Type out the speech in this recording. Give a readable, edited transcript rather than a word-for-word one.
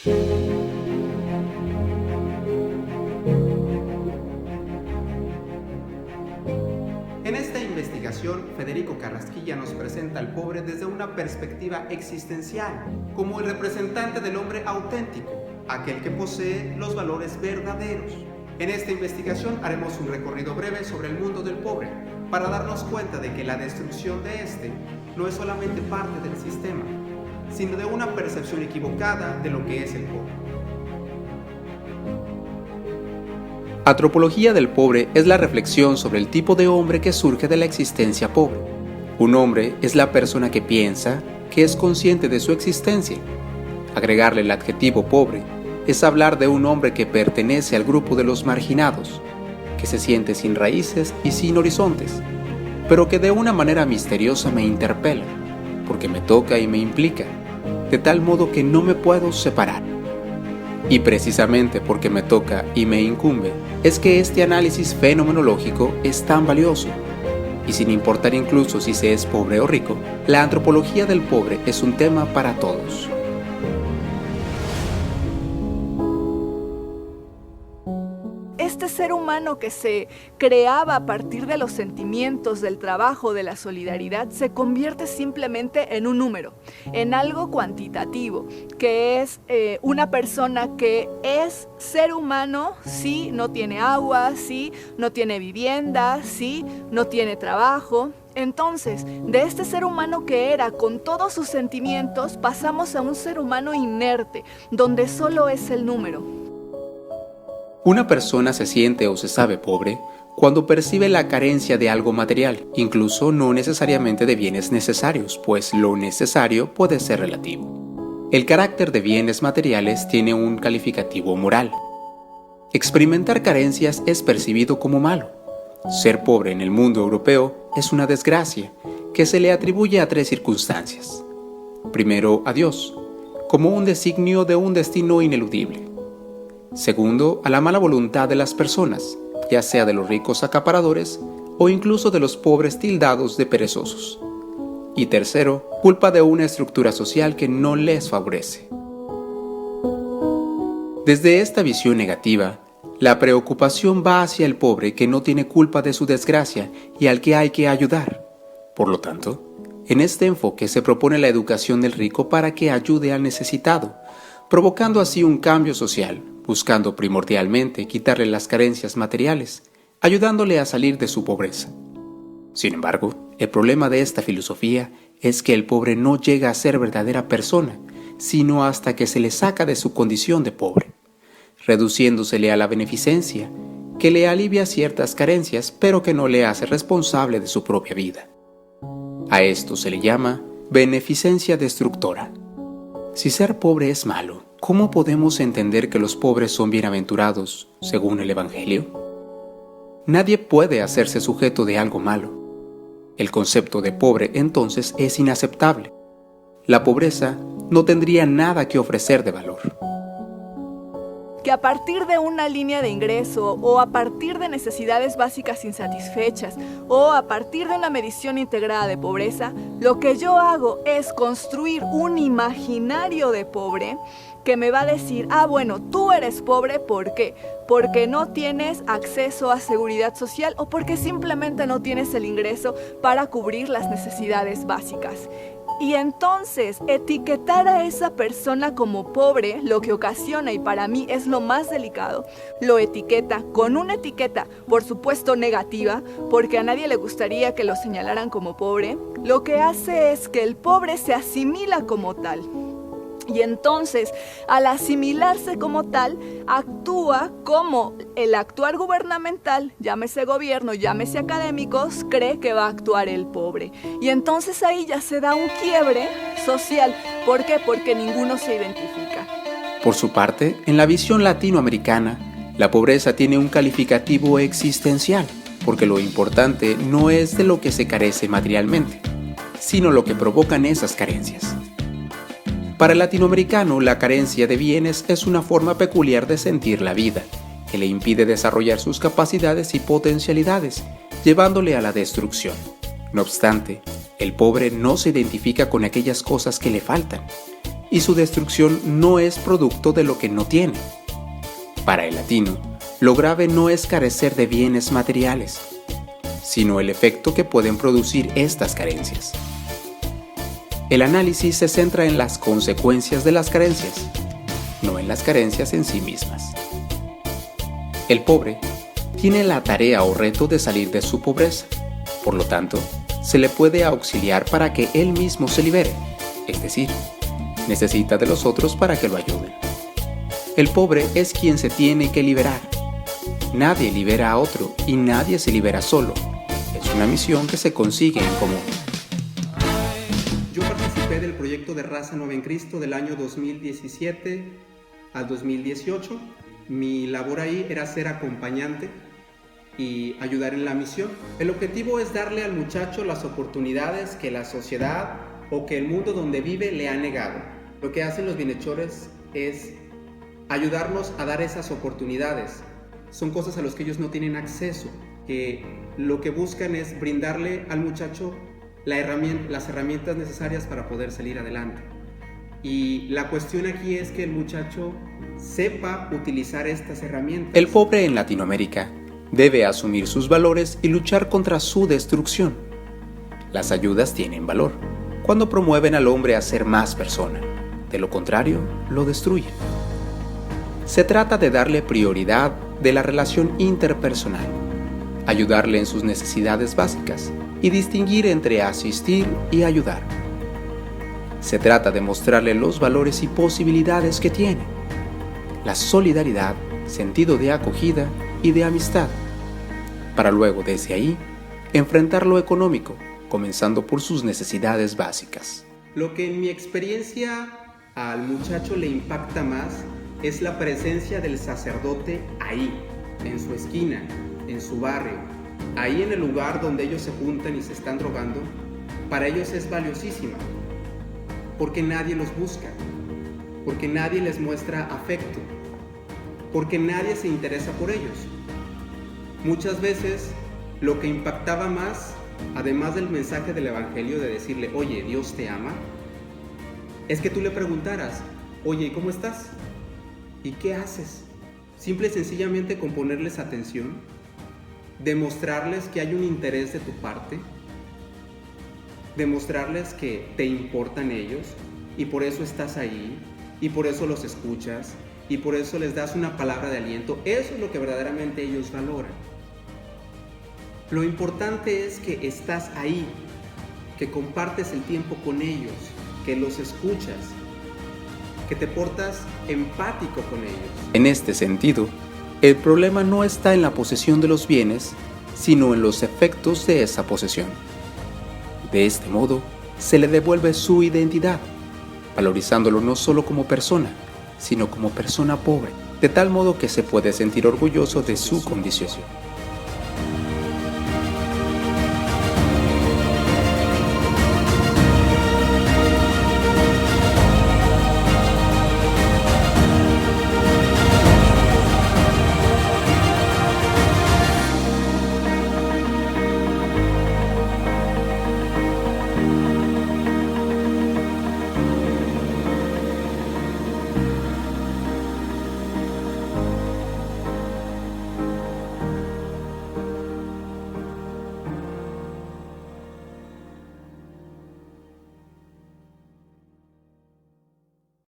En esta investigación, Federico Carrasquilla nos presenta al pobre desde una perspectiva existencial, como el representante del hombre auténtico, aquel que posee los valores verdaderos. En esta investigación haremos un recorrido breve sobre el mundo del pobre, para darnos cuenta de que la destrucción de este no es solamente parte del sistema, sino de una percepción equivocada de lo que es el pobre. Antropología del pobre es la reflexión sobre el tipo de hombre que surge de la existencia pobre. Un hombre es la persona que piensa, que es consciente de su existencia. Agregarle el adjetivo pobre es hablar de un hombre que pertenece al grupo de los marginados, que se siente sin raíces y sin horizontes, pero que de una manera misteriosa me interpela, porque me toca y me implica, de tal modo que no me puedo separar. Y precisamente porque me toca y me incumbe, es que este análisis fenomenológico es tan valioso. Y sin importar incluso si se es pobre o rico, la antropología del pobre es un tema para todos. Este ser humano que se creaba a partir de los sentimientos, del trabajo, de la solidaridad, se convierte simplemente en un número, en algo cuantitativo, que es una persona que es ser humano si no tiene agua, si no tiene vivienda, si no tiene trabajo. Entonces, de este ser humano que era con todos sus sentimientos, pasamos a un ser humano inerte, donde solo es el número. Una persona se siente o se sabe pobre cuando percibe la carencia de algo material, incluso no necesariamente de bienes necesarios, pues lo necesario puede ser relativo. El carácter de bienes materiales tiene un calificativo moral. Experimentar carencias es percibido como malo. Ser pobre en el mundo europeo es una desgracia que se le atribuye a 3 circunstancias. Primero, a Dios, como un designio de un destino ineludible. Segundo, a la mala voluntad de las personas, ya sea de los ricos acaparadores o incluso de los pobres tildados de perezosos. Y tercero, culpa de una estructura social que no les favorece. Desde esta visión negativa, la preocupación va hacia el pobre que no tiene culpa de su desgracia y al que hay que ayudar. Por lo tanto, en este enfoque se propone la educación del rico para que ayude al necesitado, provocando así un cambio social, buscando primordialmente quitarle las carencias materiales, ayudándole a salir de su pobreza. Sin embargo, el problema de esta filosofía es que el pobre no llega a ser verdadera persona, sino hasta que se le saca de su condición de pobre, reduciéndosele a la beneficencia, que le alivia ciertas carencias, pero que no le hace responsable de su propia vida. A esto se le llama beneficencia destructora. Si ser pobre es malo, ¿cómo podemos entender que los pobres son bienaventurados, según el Evangelio? Nadie puede hacerse sujeto de algo malo. El concepto de pobre, entonces, es inaceptable. La pobreza no tendría nada que ofrecer de valor. Que a partir de una línea de ingreso o a partir de necesidades básicas insatisfechas o a partir de una medición integrada de pobreza, lo que yo hago es construir un imaginario de pobre que me va a decir, bueno, tú eres pobre, ¿por qué? Porque no tienes acceso a seguridad social o porque simplemente no tienes el ingreso para cubrir las necesidades básicas. Y entonces, etiquetar a esa persona como pobre, lo que ocasiona, y para mí es lo más delicado, lo etiqueta con una etiqueta, por supuesto negativa, porque a nadie le gustaría que lo señalaran como pobre, lo que hace es que el pobre se asimila como tal. Y entonces, al asimilarse como tal, actúa como el actuar gubernamental, llámese gobierno, llámese académicos, cree que va a actuar el pobre. Y entonces ahí ya se da un quiebre social. ¿Por qué? Porque ninguno se identifica. Por su parte, en la visión latinoamericana, la pobreza tiene un calificativo existencial, porque lo importante no es de lo que se carece materialmente, sino lo que provocan esas carencias. Para el latinoamericano, la carencia de bienes es una forma peculiar de sentir la vida, que le impide desarrollar sus capacidades y potencialidades, llevándole a la destrucción. No obstante, el pobre no se identifica con aquellas cosas que le faltan. y su destrucción no es producto de lo que no tiene. Para el latino, lo grave no es carecer de bienes materiales, sino el efecto que pueden producir estas carencias. El análisis se centra en las consecuencias de las carencias, no en las carencias en sí mismas. El pobre tiene la tarea o reto de salir de su pobreza, por lo tanto, se le puede auxiliar para que él mismo se libere, es decir, necesita de los otros para que lo ayuden. El pobre es quien se tiene que liberar. Nadie libera a otro y nadie se libera solo. Es una misión que se consigue en común. Yo participé del proyecto de Raza Nueva en Cristo del año 2017 al 2018. Mi labor ahí era ser acompañante y ayudar en la misión. El objetivo es darle al muchacho las oportunidades que la sociedad o que el mundo donde vive le ha negado. Lo que hacen los bienhechores es ayudarnos a dar esas oportunidades. Son cosas a las que ellos no tienen acceso, que lo que buscan es brindarle al muchacho las herramientas necesarias para poder salir adelante. Y la cuestión aquí es que el muchacho sepa utilizar estas herramientas. El pobre en Latinoamérica debe asumir sus valores y luchar contra su destrucción. Las ayudas tienen valor cuando promueven al hombre a ser más persona. De lo contrario, lo destruyen. Se trata de darle prioridad de la relación interpersonal, ayudarle en sus necesidades básicas y distinguir entre asistir y ayudar. Se trata de mostrarle los valores y posibilidades que tiene, la solidaridad, sentido de acogida y de amistad, para luego desde ahí enfrentar lo económico, comenzando por sus necesidades básicas. Lo que en mi experiencia al muchacho le impacta más es la presencia del sacerdote ahí, en su esquina, en su barrio, ahí en el lugar donde ellos se juntan y se están drogando. Para ellos es valiosísima, porque nadie los busca, porque nadie les muestra afecto, porque nadie se interesa por ellos. Muchas veces lo que impactaba más, además del mensaje del evangelio de decirle, oye, Dios te ama, es que tú le preguntaras, oye, ¿y cómo estás? ¿Y qué haces? Simple y sencillamente con ponerles atención, demostrarles que hay un interés de tu parte, demostrarles que te importan ellos y por eso estás ahí y por eso los escuchas y por eso les das una palabra de aliento. Eso es lo que verdaderamente ellos valoran. Lo importante es que estás ahí, que compartes el tiempo con ellos, que los escuchas, que te portas empático con ellos. En este sentido, el problema no está en la posesión de los bienes, sino en los efectos de esa posesión. De este modo, se le devuelve su identidad, valorizándolo no solo como persona, sino como persona pobre, de tal modo que se puede sentir orgulloso de su condición.